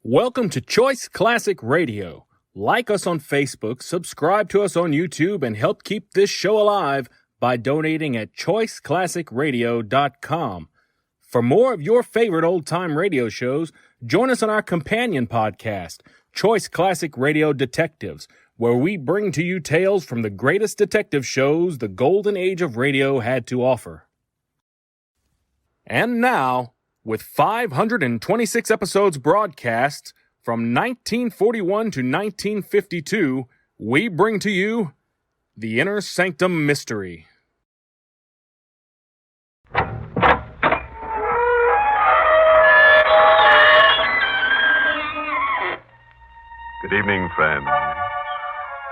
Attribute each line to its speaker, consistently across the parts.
Speaker 1: Welcome to Choice Classic Radio. Like us on Facebook, subscribe to us on YouTube, and help keep this show alive by donating at choiceclassicradio.com. For more of your favorite old-time radio shows, join us on our companion podcast, Choice Classic Radio Detectives, where we bring to you tales from the greatest detective shows the golden age of radio had to offer. And now, with 526 episodes broadcast from 1941 to 1952, we bring to you The Inner Sanctum Mystery.
Speaker 2: Good evening, friends.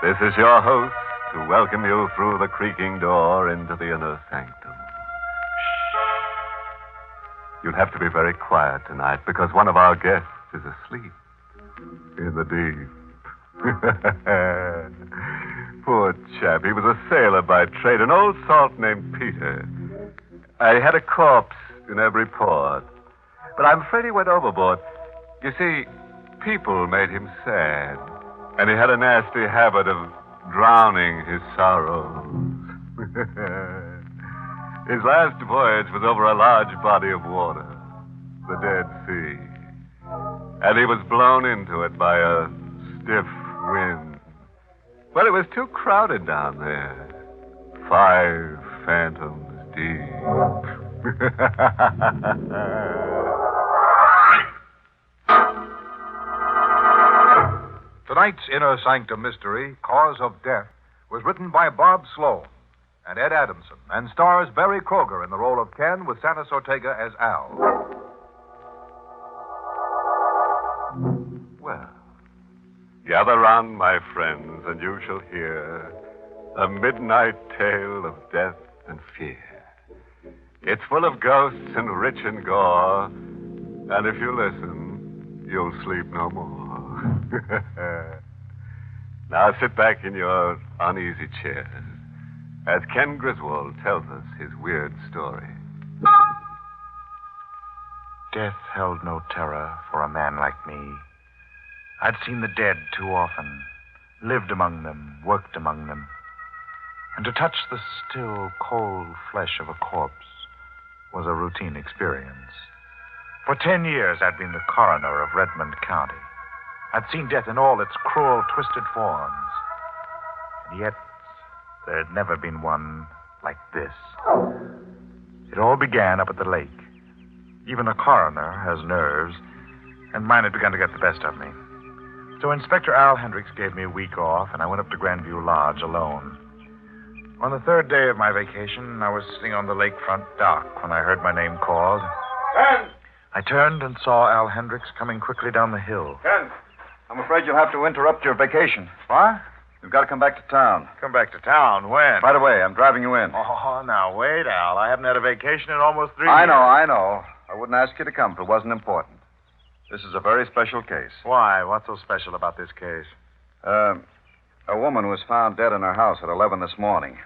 Speaker 2: This is your host to welcome you through the creaking door into the inner sanctum. You'll have to be very quiet tonight because one of our guests is asleep in the deep. Poor chap. He was a sailor by trade, an old salt named Peter. I had a corpse in every port, but I'm afraid he went overboard. You see, people made him sad, and he had a nasty habit of drowning his sorrows. His last voyage was over a large body of water, the Dead Sea. And he was blown into it by a stiff wind. But it was too crowded down there. 5 fathoms deep.
Speaker 3: Tonight's Inner Sanctum Mystery, Cause of Death, was written by Bob Sloan and Ed Adamson, and stars Barry Kroger in the role of Ken with Santos Ortega as Al.
Speaker 2: Well, gather round, my friends, and you shall hear a midnight tale of death and fear. It's full of ghosts and rich in gore, and if you listen, you'll sleep no more. Now sit back in your uneasy chairs as Ken Griswold tells us his weird story.
Speaker 4: Death held no terror for a man like me. I'd seen the dead too often, lived among them, worked among them. And to touch the still, cold flesh of a corpse was a routine experience. For 10 years, I'd been the coroner of Redmond County. I'd seen death in all its cruel, twisted forms. And yet, there had never been one like this. It all began up at the lake. Even a coroner has nerves, and mine had begun to get the best of me. So Inspector Al Hendricks gave me a week off, and I went up to Grandview Lodge alone. On the 3rd day of my vacation, I was sitting on the lakefront dock when I heard my name called.
Speaker 5: Ken!
Speaker 4: I turned and saw Al Hendricks coming quickly down the hill.
Speaker 5: Ken, I'm afraid you'll have to interrupt your vacation. What? You've got to come back to town.
Speaker 4: Come back to town? When?
Speaker 5: By the way, I'm driving you in.
Speaker 4: Oh, now, wait, Al. I haven't had a vacation in almost 3
Speaker 5: I
Speaker 4: years.
Speaker 5: know. I wouldn't ask you to come if it wasn't important. This is a very special case.
Speaker 4: Why? What's so special about this case?
Speaker 5: A woman was found dead in her house at 11 this morning.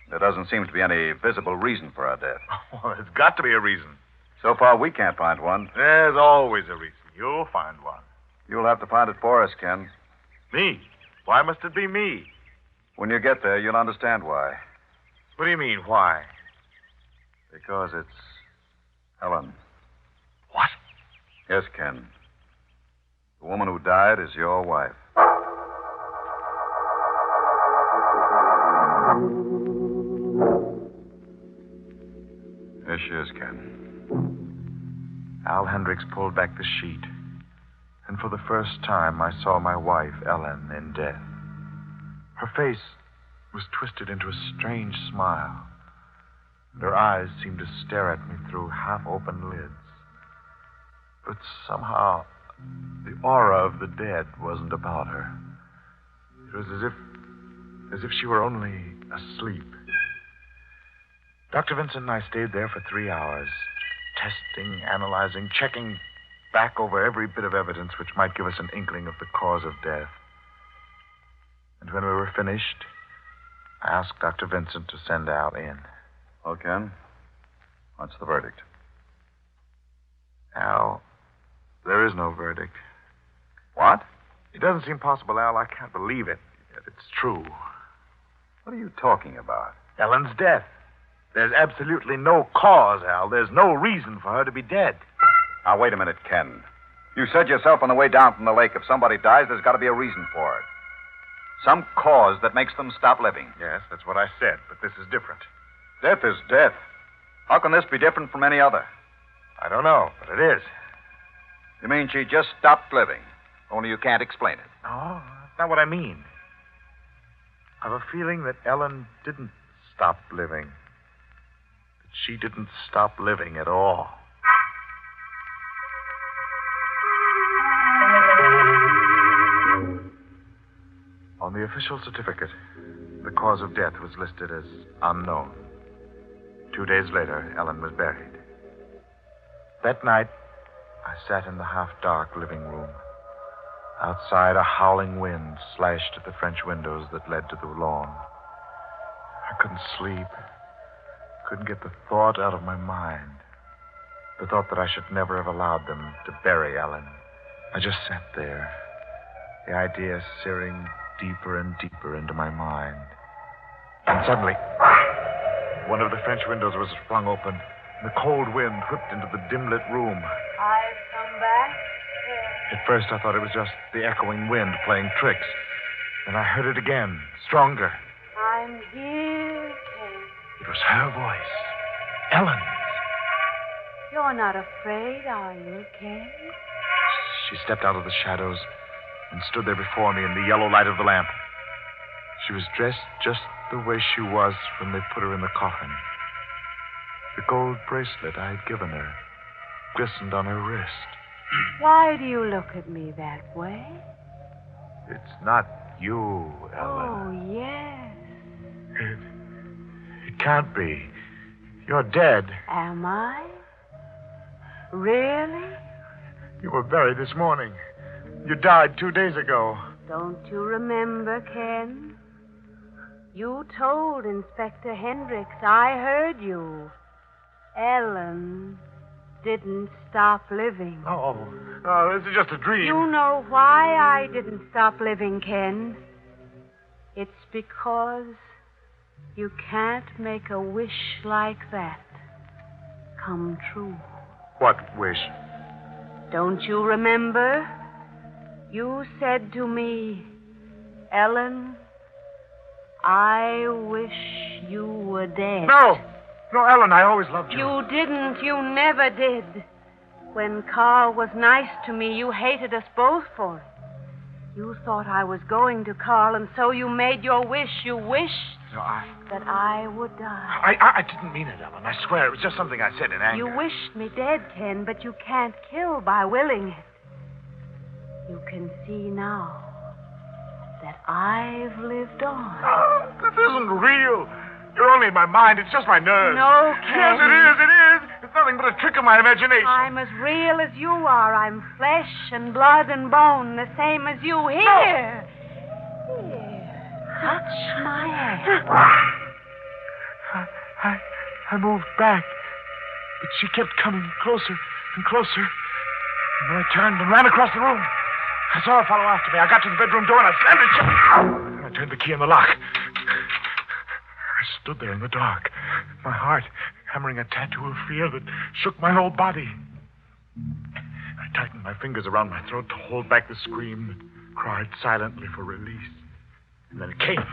Speaker 5: There doesn't seem to be any visible reason for her death.
Speaker 4: Well, there's got to be a reason.
Speaker 5: So far, we can't find one.
Speaker 4: There's always a reason. You'll find one.
Speaker 5: You'll have to find it for us, Ken.
Speaker 4: Me? Why must it be me?
Speaker 5: When you get there, you'll understand why.
Speaker 4: What do you mean, why?
Speaker 5: Because it's Helen.
Speaker 4: What?
Speaker 5: Yes, Ken. The woman who died is your wife. There she is, Ken.
Speaker 4: Al Hendricks pulled back the sheet, and for the first time I saw my wife, Ellen, in death. Her face was twisted into a strange smile, and her eyes seemed to stare at me through half-open lids. But somehow, the aura of the dead wasn't about her. It was as if she were only asleep. Dr. Vincent and I stayed there for 3 hours, testing, analyzing, checking back over every bit of evidence which might give us an inkling of the cause of death. And when we were finished, I asked Dr. Vincent to send Al in.
Speaker 5: Well, Ken, what's the verdict?
Speaker 4: Al, there is no verdict.
Speaker 5: What?
Speaker 4: It doesn't seem possible, Al. I can't believe it. Yet it's true.
Speaker 5: What are you talking about?
Speaker 4: Ellen's death. There's absolutely no cause, Al. There's no reason for her to be dead.
Speaker 5: Now, wait a minute, Ken. You said yourself on the way down from the lake, if somebody dies, there's got to be a reason for it. Some cause that makes them stop living.
Speaker 4: Yes, that's what I said, but this is different.
Speaker 5: Death is death. How can this be different from any other?
Speaker 4: I don't know, but it is.
Speaker 5: You mean she just stopped living, only you can't explain it?
Speaker 4: No, that's not what I mean. I have a feeling that Ellen didn't stop living. That she didn't stop living at all. On the official certificate, the cause of death was listed as unknown. 2 days later, Ellen was buried. That night, I sat in the half-dark living room. Outside, a howling wind slashed at the French windows that led to the lawn. I couldn't sleep. Couldn't get the thought out of my mind. The thought that I should never have allowed them to bury Ellen. I just sat there, the idea searing deeper and deeper into my mind. And suddenly, one of the French windows was flung open, and the cold wind whipped into the dim-lit room.
Speaker 6: I've come back.
Speaker 4: At first, I thought it was just the echoing wind playing tricks. Then I heard it again, stronger.
Speaker 6: I'm here, Ken.
Speaker 4: It was her voice, Ellen's.
Speaker 6: You're not afraid, are you, Ken?
Speaker 4: She stepped out of the shadows and stood there before me in the yellow light of the lamp. She was dressed just the way she was when they put her in the coffin. The gold bracelet I had given her glistened on her wrist.
Speaker 6: Why do you look at me that way?
Speaker 4: It's not you, Ellen.
Speaker 6: Oh, yes.
Speaker 4: It can't be. You're dead.
Speaker 6: Am I? Really?
Speaker 4: You were buried this morning. You died 2 days ago.
Speaker 6: Don't you remember, Ken? You told Inspector Hendricks. I heard you. Ellen didn't stop living.
Speaker 4: Oh, this is just a dream.
Speaker 6: You know why I didn't stop living, Ken? It's because you can't make a wish like that come true.
Speaker 4: What wish?
Speaker 6: Don't you remember? You said to me, Ellen, I wish you were dead.
Speaker 4: No, Ellen, I always loved you.
Speaker 6: You didn't. You never did. When Carl was nice to me, you hated us both for it. You thought I was going to Carl, and so you made your wish. You wished that I would die.
Speaker 4: I didn't mean it, Ellen. I swear. It was just something I said in anger.
Speaker 6: You wished me dead, Ken, but you can't kill by willing it. You can see now that I've lived on.
Speaker 4: Oh, this isn't real. You're only in my mind. It's just my nerves.
Speaker 6: No, Ken.
Speaker 4: Yes, it is. It is. It's nothing but a trick of my imagination.
Speaker 6: I'm as real as you are. I'm flesh and blood and bone, the same as you. Here. Here. Touch my hand.
Speaker 4: I moved back, but she kept coming closer and closer. And then I turned and ran across the room. I saw her follow after me. I got to the bedroom door and I slammed it shut. And I turned the key in the lock. I stood there in the dark, my heart hammering a tattoo of fear that shook my whole body. I tightened my fingers around my throat to hold back the scream that cried silently for release. And then it came.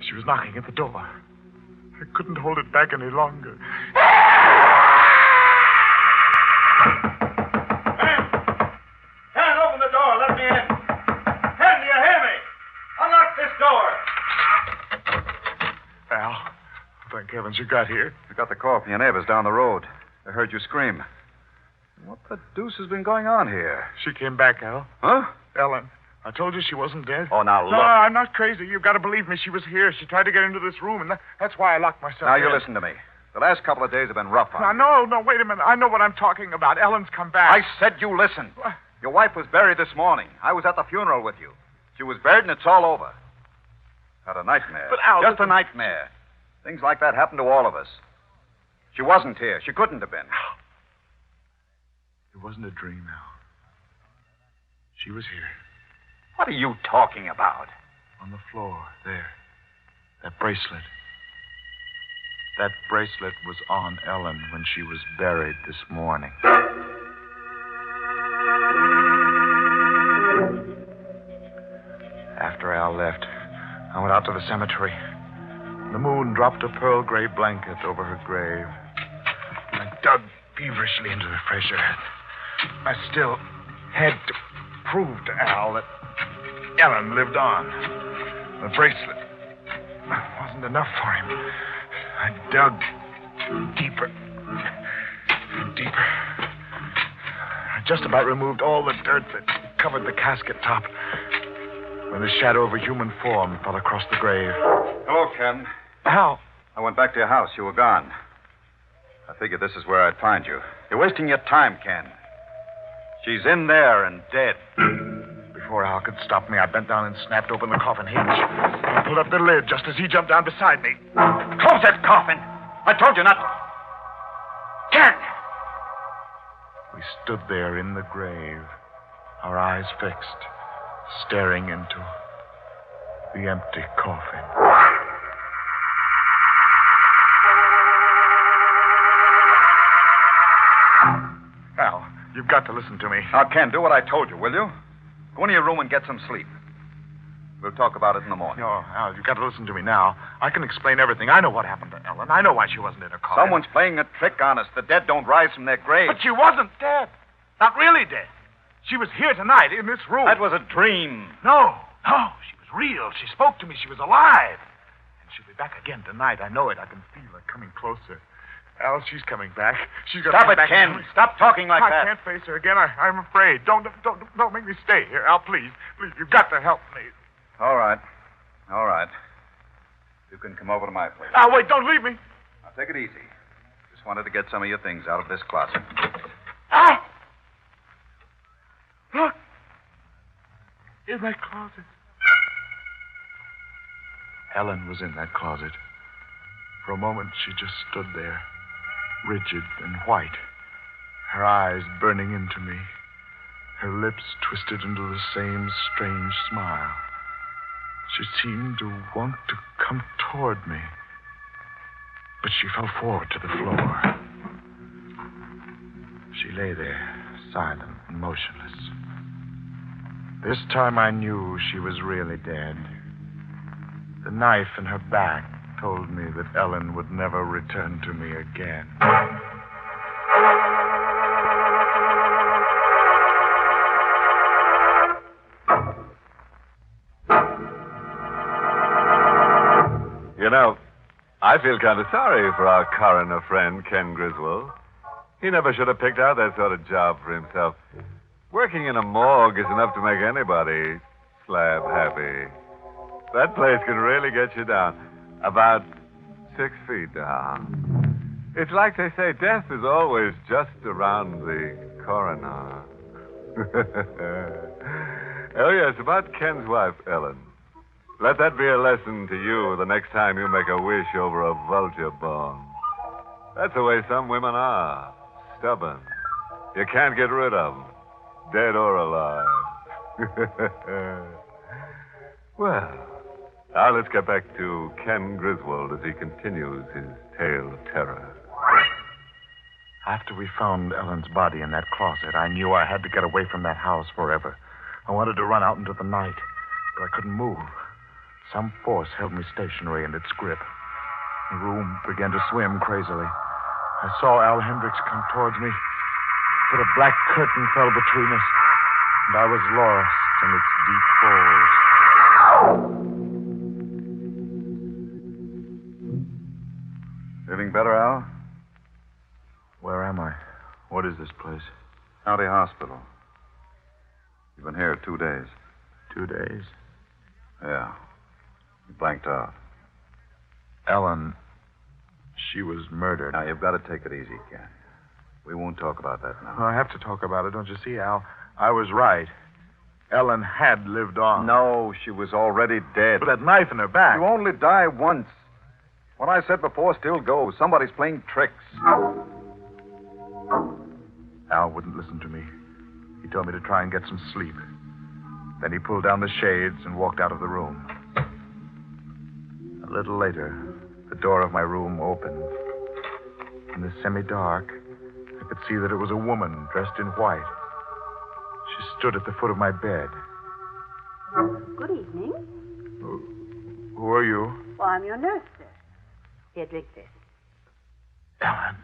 Speaker 4: She was knocking at the door. I couldn't hold it back any longer.
Speaker 7: Open the door. Let me in. Ken, do you hear me? Unlock this door.
Speaker 4: Al, thank heavens you got here.
Speaker 5: We got the call from your neighbors down the road. They heard you scream. What the deuce has been going on here?
Speaker 4: She came back, Al.
Speaker 5: Huh?
Speaker 4: Ellen, I told you she wasn't dead.
Speaker 5: Oh, now look.
Speaker 4: No, I'm not crazy. You've got to believe me. She was here. She tried to get into this room, and that's why I locked myself
Speaker 5: Now,
Speaker 4: in.
Speaker 5: you listen to me. The last couple of days have been rough on you.
Speaker 4: Now, no, wait a minute. I know what I'm talking about. Ellen's come back.
Speaker 5: I said you listen. Your wife was buried this morning. I was at the funeral with you. She was buried, and it's all over. Had a nightmare.
Speaker 4: But, Al,
Speaker 5: just a nightmare. Things like that happen to all of us. She wasn't here. She couldn't have been.
Speaker 4: It wasn't a dream, Al. She was here,
Speaker 5: What are you talking about?
Speaker 4: on the floor, there. That bracelet. That bracelet was on Ellen when she was buried this morning. After Al left, I went out to the cemetery. The moon dropped a pearl gray blanket over her grave. I dug feverishly into the fresh earth. I still had to prove to Al that Ellen lived on. The bracelet wasn't enough for him. I dug deeper and deeper. I just about removed all the dirt that covered the casket top when the shadow of a human form fell across the grave.
Speaker 5: Hello, Ken.
Speaker 4: Al!
Speaker 5: I went back to your house. You were gone. I figured this is where I'd find you. You're wasting your time, Ken. She's in there and dead.
Speaker 4: Before Al could stop me, I bent down and snapped open the coffin hinge. I pulled up the lid just as he jumped down beside me.
Speaker 5: Close that coffin! I told you not. Ken!
Speaker 4: We stood there in the grave, our eyes fixed, staring into the empty coffin. Al, you've got to listen to me.
Speaker 5: Now, Ken, do what I told you, will you? Go into your room and get some sleep. We'll talk about it in the morning.
Speaker 4: No, Al, you've got to listen to me now. I can explain everything. I know what happened to Ellen. I know why she wasn't in her coffin.
Speaker 5: Someone's playing a trick on us. The dead don't rise from their graves.
Speaker 4: But she wasn't dead. Not really dead. She was here tonight in this room.
Speaker 5: That was a dream.
Speaker 4: No. She was real. She spoke to me. She was alive. And she'll be back again tonight. I know it. I can feel her coming closer. Al, she's coming back. She's going to
Speaker 5: Stop
Speaker 4: come
Speaker 5: it,
Speaker 4: back.
Speaker 5: Ken. Stop talking like that.
Speaker 4: I can't face her again. I'm afraid. Don't make me stay here, Al. Please, you've got to help me.
Speaker 5: All right. You can come over to my place.
Speaker 4: Al, wait! Don't leave me.
Speaker 5: Now, take it easy. Just wanted to get some of your things out of this closet.
Speaker 4: Al! Look! In that closet. Ellen was in that closet. For a moment, she just stood there, rigid and white, her eyes burning into me, her lips twisted into the same strange smile. She seemed to want to come toward me, but she fell forward to the floor. She lay there, silent and motionless. This time I knew she was really dead. The knife in her back told me that Ellen would never return to me again.
Speaker 2: You know, I feel kind of sorry for our coroner friend, Ken Griswold. He never should have picked out that sort of job for himself. Working in a morgue is enough to make anybody slab happy. That place can really get you down. About 6 feet down. It's like they say, death is always just around the coroner. Oh, yes, about Ken's wife, Ellen. Let that be a lesson to you the next time you make a wish over a vulture bone. That's the way some women are. Stubborn. You can't get rid of them, dead or alive. Well, now let's get back to Ken Griswold as he continues his tale of terror.
Speaker 4: After we found Ellen's body in that closet, I knew I had to get away from that house forever. I wanted to run out into the night, but I couldn't move. Some force held me stationary in its grip. The room began to swim crazily. I saw Al Hendricks come towards me, but a black curtain fell between us, and I was lost in its deep folds.
Speaker 5: Feeling better, Al?
Speaker 4: Where am I? What is this place?
Speaker 5: County Hospital. You've been here 2 days.
Speaker 4: 2 days?
Speaker 5: Yeah. You blanked out.
Speaker 4: Ellen, she was murdered.
Speaker 5: Now, you've got to take it easy, Ken. We won't talk about that now.
Speaker 4: I have to talk about it, don't you see, Al? I was right. Ellen had lived on.
Speaker 5: No, she was already dead.
Speaker 4: But that knife in her back.
Speaker 5: You only die once. What I said before still goes. Somebody's playing tricks.
Speaker 4: Al wouldn't listen to me. He told me to try and get some sleep. Then he pulled down the shades and walked out of the room. A little later, the door of my room opened. In the semi-dark, I could see that it was a woman dressed in white. She stood at the foot of my bed.
Speaker 6: Good evening.
Speaker 4: Who are you?
Speaker 6: Well, I'm your nurse, sir. Here, drink this.
Speaker 4: Ellen.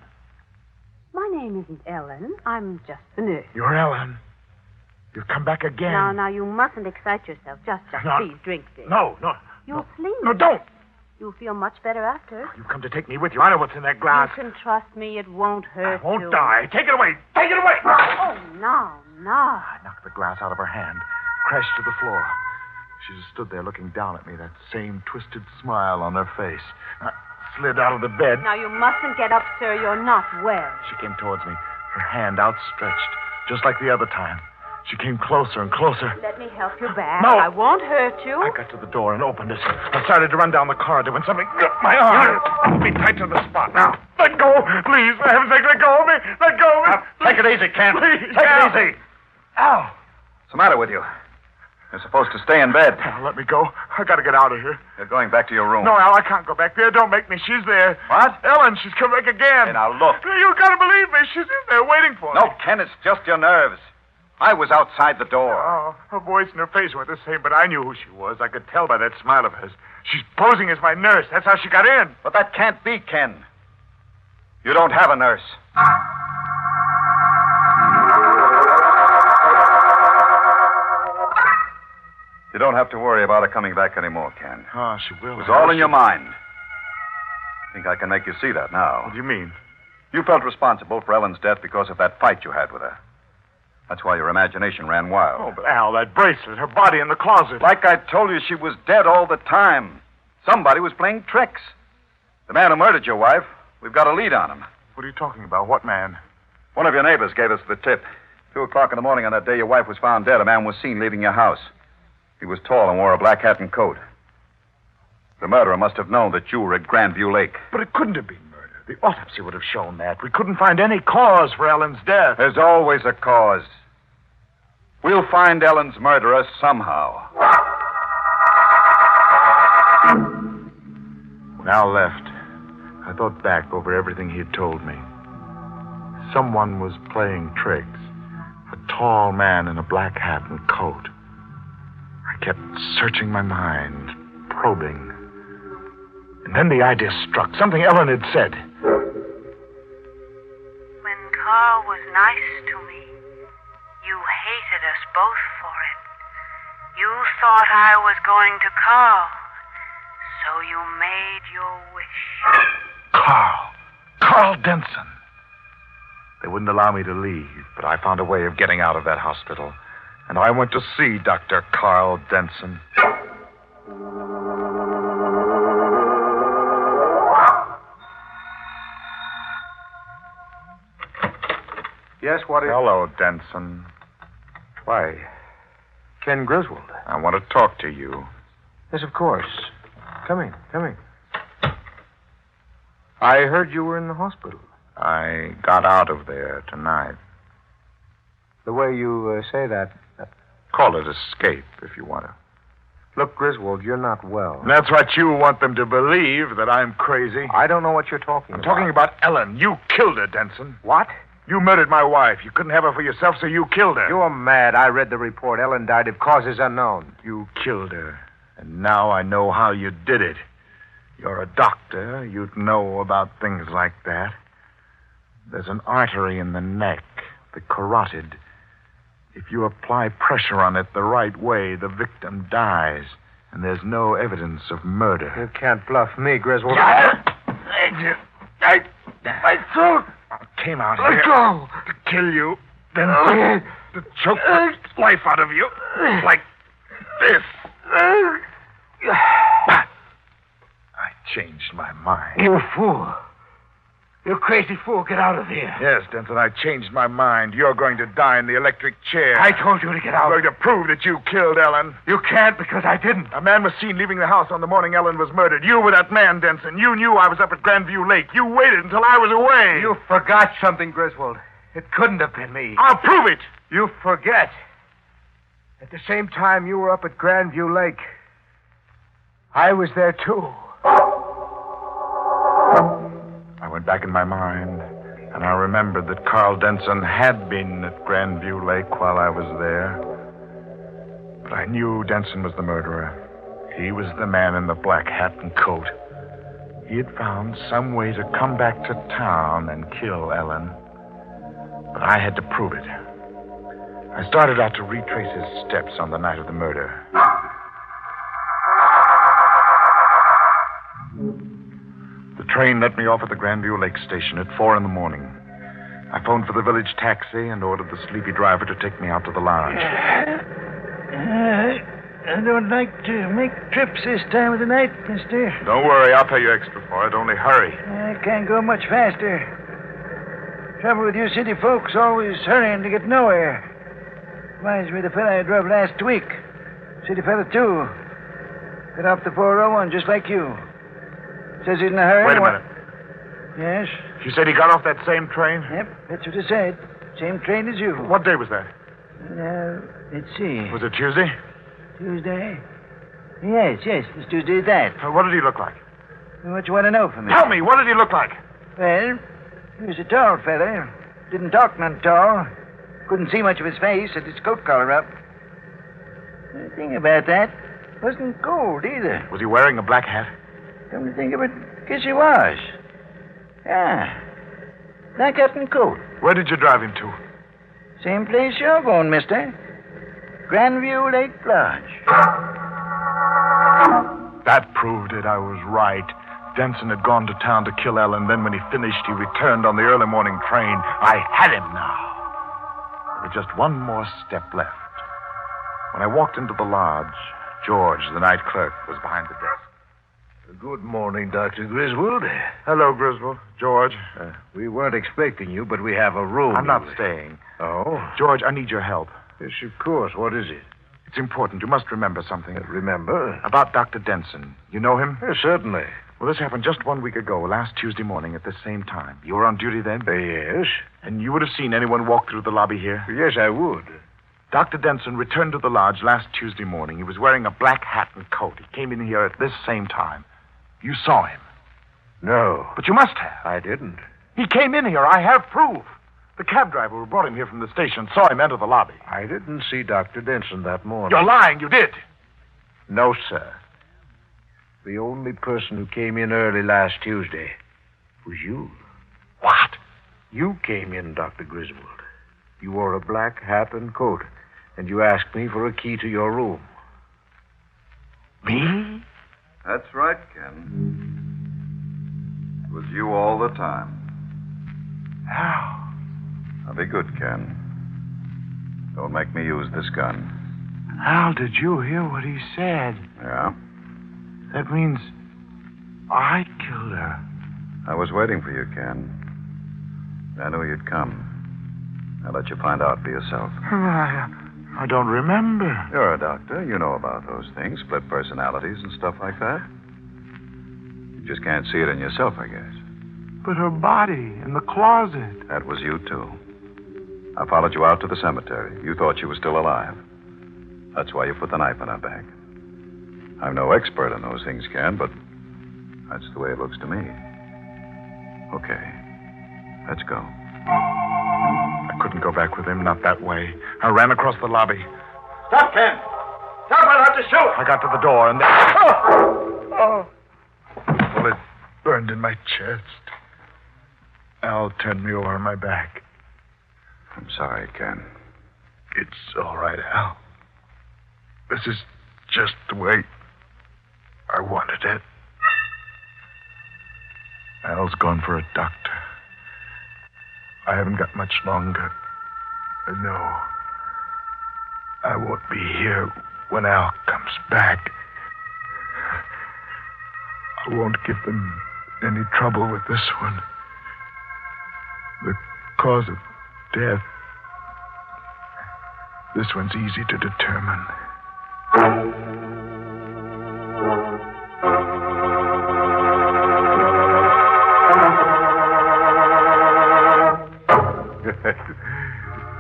Speaker 6: My name isn't Ellen. I'm just the nurse.
Speaker 4: You're Ellen. You've come back again.
Speaker 6: Now, you mustn't excite yourself. Just
Speaker 4: No.
Speaker 6: please drink this.
Speaker 4: No.
Speaker 6: You'll sleep.
Speaker 4: No, don't.
Speaker 6: You'll feel much better after.
Speaker 4: You've come to take me with you. I know what's in that glass.
Speaker 6: You can trust me. It won't hurt
Speaker 4: I won't
Speaker 6: you.
Speaker 4: die. Take it away. Take it away.
Speaker 6: Oh, now.
Speaker 4: I knocked the glass out of her hand, crashed to the floor. She just stood there looking down at me, that same twisted smile on her face. I slid out of the bed.
Speaker 6: Now, you mustn't get up, sir. You're not well.
Speaker 4: She came towards me, her hand outstretched, just like the other time. She came closer and closer.
Speaker 6: Let me help you back.
Speaker 4: No.
Speaker 6: I won't hurt you.
Speaker 4: I got to the door and opened it. I started to run down the corridor when something gripped my arm. Pulled me tight to the spot. Now, let go, please. For heaven's sake, let go of me. Let go of me.
Speaker 5: Take it easy, Ken.
Speaker 4: Please.
Speaker 5: Take it easy.
Speaker 4: Ow.
Speaker 5: What's the matter with you? You're supposed to stay in bed.
Speaker 4: Al, let me go. I got to get out of here.
Speaker 5: You're going back to your room.
Speaker 4: No, Al, I can't go back there. Don't make me. She's there.
Speaker 5: What?
Speaker 4: Ellen, she's come back again.
Speaker 5: Hey, now, look.
Speaker 4: You got to believe me. She's in there waiting for me.
Speaker 5: No, Ken, it's just your nerves. I was outside the door.
Speaker 4: Oh, her voice and her face weren't the same, but I knew who she was. I could tell by that smile of hers. She's posing as my nurse. That's how she got in.
Speaker 5: But that can't be, Ken. You don't have a nurse. You don't have to worry about her coming back anymore, Ken.
Speaker 4: Oh, she will.
Speaker 5: It was all in your mind. I think I can make you see that now.
Speaker 4: What do you mean?
Speaker 5: You felt responsible for Ellen's death because of that fight you had with her. That's why your imagination ran wild.
Speaker 4: Oh, but Al, that bracelet, her body in the closet.
Speaker 5: Like I told you, she was dead all the time. Somebody was playing tricks. The man who murdered your wife, we've got a lead on him.
Speaker 4: What are you talking about? What man?
Speaker 5: One of your neighbors gave us the tip. 2:00 in the morning on that day your wife was found dead, a man was seen leaving your house. He was tall and wore a black hat and coat. The murderer must have known that you were at Grandview Lake.
Speaker 4: But it couldn't have been murder. The autopsy would have shown that. We couldn't find any cause for Ellen's death.
Speaker 5: There's always a cause. We'll find Ellen's murderer somehow.
Speaker 4: When Al left, I thought back over everything he had told me. Someone was playing tricks. A tall man in a black hat and coat. I kept searching my mind, probing. And then the idea struck. Something Ellen had said.
Speaker 6: When Carl was nice to me, you hated us both for it. You thought I was going to Carl, so you made your wish.
Speaker 4: Carl Denson. They wouldn't allow me to leave, but I found a way of getting out of that hospital. And I went to see Dr. Carl Denson.
Speaker 8: Yes, what is...
Speaker 4: Hello, Denson.
Speaker 8: Why, Ken Griswold.
Speaker 4: I want to talk to you.
Speaker 8: Yes, of course. Come in. I heard you were in the hospital.
Speaker 4: I got out of there tonight.
Speaker 8: The way you say that...
Speaker 4: Call it escape, if you want to.
Speaker 8: Look, Griswold, you're not well.
Speaker 4: And that's what you want them to believe, that I'm crazy.
Speaker 8: I don't know what you're talking about.
Speaker 4: I'm talking about Ellen. You killed her, Denson.
Speaker 8: What?
Speaker 4: You murdered my wife. You couldn't have her for yourself, so you killed her.
Speaker 8: You're mad. I read the report. Ellen died of causes unknown.
Speaker 4: You killed her. And now I know how you did it. You're a doctor. You'd know about things like that. There's an artery in the neck, the carotid. If you apply pressure on it the right way, the victim dies. And there's no evidence of murder.
Speaker 8: You can't bluff me, Griswold.
Speaker 4: My throat came out here.
Speaker 8: Let go.
Speaker 4: To kill you. Then to choke the life out of you. Like this. But I changed my mind.
Speaker 8: You fool. You crazy fool. Get out of here.
Speaker 4: Yes, Denton, I changed my mind. You're going to die in the electric chair.
Speaker 8: I told you to get out.
Speaker 4: I'm going to prove that you killed Ellen.
Speaker 8: You can't because I didn't.
Speaker 4: A man was seen leaving the house on the morning Ellen was murdered. You were that man, Denson. You knew I was up at Grandview Lake. You waited until I was away.
Speaker 8: You forgot something, Griswold. It couldn't have been me.
Speaker 4: I'll prove it.
Speaker 8: You forget. At the same time you were up at Grandview Lake, I was there too.
Speaker 4: I went back in my mind, and I remembered that Carl Denson had been at Grandview Lake while I was there. But I knew Denson was the murderer. He was the man in the black hat and coat. He had found some way to come back to town and kill Ellen. But I had to prove it. I started out to retrace his steps on the night of the murder. The train let me off at the Grandview Lake station at 4 in the morning. I phoned for the village taxi and ordered the sleepy driver to take me out to the lodge.
Speaker 9: I don't like to make trips this time of the night, mister.
Speaker 4: Don't worry, I'll pay you extra for it. Only hurry.
Speaker 9: I can't go much faster. Trouble with you city folks, always hurrying to get nowhere. Reminds me of the fella I drove last week. City fella, too. Got off the 401 just like you. Says he's in a hurry.
Speaker 4: Wait a minute.
Speaker 9: Yes?
Speaker 4: You said he got off that same train?
Speaker 9: Yep, that's what I said. Same train as you.
Speaker 4: What day was that?
Speaker 9: Let's see.
Speaker 4: Was it Tuesday?
Speaker 9: Tuesday? Yes, it was Tuesday that.
Speaker 4: What did he look like?
Speaker 9: What you want to know from me?
Speaker 4: Tell me, what did he look like?
Speaker 9: Well, he was a tall fella. Didn't talk none tall. Couldn't see much of his face, had his coat collar up. The thing about that, wasn't cold either.
Speaker 4: Was he wearing a black hat?
Speaker 9: Come to think of it, guess he was. Yeah. Black hat and coat.
Speaker 4: Where did you drive him to?
Speaker 9: Same place you're going, mister. Grandview Lake Lodge.
Speaker 4: That proved it. I was right. Denson had gone to town to kill Ellen. Then when he finished, he returned on the early morning train. I had him now. There was just one more step left. When I walked into the lodge, George, the night clerk, was behind the desk.
Speaker 8: Good morning, Dr. Griswold.
Speaker 4: Hello, Griswold. George.
Speaker 8: We weren't expecting you, but we have a room.
Speaker 4: I'm not staying.
Speaker 8: Oh?
Speaker 4: George, I need your help.
Speaker 8: Yes, of course. What is it?
Speaker 4: It's important. You must remember something.
Speaker 8: Remember?
Speaker 4: About Dr. Denson. You know him?
Speaker 8: Yes, certainly.
Speaker 4: Well, this happened just 1 week ago, last Tuesday morning at this same time. You were on duty then?
Speaker 8: Yes.
Speaker 4: And you would have seen anyone walk through the lobby here?
Speaker 8: Yes, I would.
Speaker 4: Dr. Denson returned to the lodge last Tuesday morning. He was wearing a black hat and coat. He came in here at this same time. You saw him.
Speaker 8: No.
Speaker 4: But you must have.
Speaker 8: I didn't.
Speaker 4: He came in here. I have proof. The cab driver who brought him here from the station saw him enter the lobby.
Speaker 8: I didn't see Dr. Denson that morning.
Speaker 4: You're lying. You did.
Speaker 8: No, sir. The only person who came in early last Tuesday was you.
Speaker 4: What?
Speaker 8: You came in, Dr. Griswold. You wore a black hat and coat, and you asked me for a key to your room.
Speaker 4: Me?
Speaker 2: That's right, Ken. It was you all the time.
Speaker 4: How?
Speaker 2: Now be good, Ken. Don't make me use this gun.
Speaker 4: Al, did you hear what he said?
Speaker 2: Yeah?
Speaker 4: That means I killed her.
Speaker 2: I was waiting for you, Ken. I knew you'd come. I'll let you find out for yourself.
Speaker 4: I don't remember.
Speaker 2: You're a doctor. You know about those things, split personalities and stuff like that. You just can't see it in yourself, I guess.
Speaker 4: But her body in the closet.
Speaker 2: That was you, too. I followed you out to the cemetery. You thought she was still alive. That's why you put the knife in her back. I'm no expert in those things, Ken, but that's the way it looks to me. Okay. Let's go.
Speaker 4: I couldn't go back with him, not that way. I ran across the lobby.
Speaker 7: Stop, Ken! Stop, I'll have to shoot!
Speaker 4: I got to the door and then...
Speaker 7: Oh!
Speaker 4: Bullet burned in my chest. Al turned me over on my back.
Speaker 2: I'm sorry, Ken.
Speaker 4: It's all right, Al. This is just the way I wanted it. Al's gone for a doctor. I haven't got much longer. No. I won't be here when Al comes back. I won't give them any trouble with this one. The cause of death. This one's easy to determine.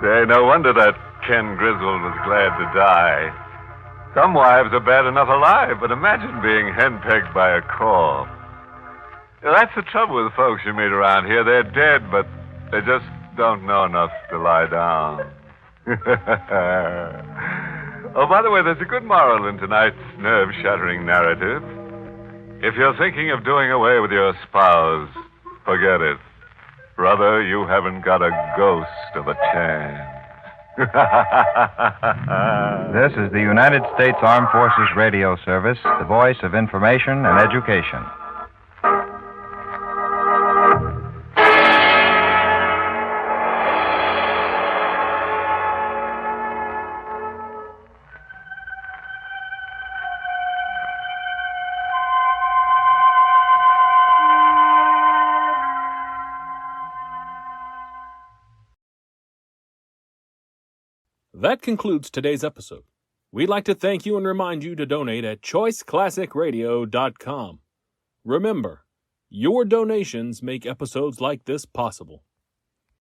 Speaker 2: Say, no wonder that Ken Griswold was glad to die. Some wives are bad enough alive, but imagine being henpecked by a corpse. That's the trouble with folks you meet around here. They're dead, but they just don't know enough to lie down. Oh, by the way, there's a good moral in tonight's nerve-shattering narrative. If you're thinking of doing away with your spouse, forget it. Brother, you haven't got a ghost of a chance.
Speaker 10: This is the United States Armed Forces Radio Service, the voice of information and education.
Speaker 1: That concludes today's episode. We'd like to thank you and remind you to donate at choiceclassicradio.com. Remember, your donations make episodes like this possible.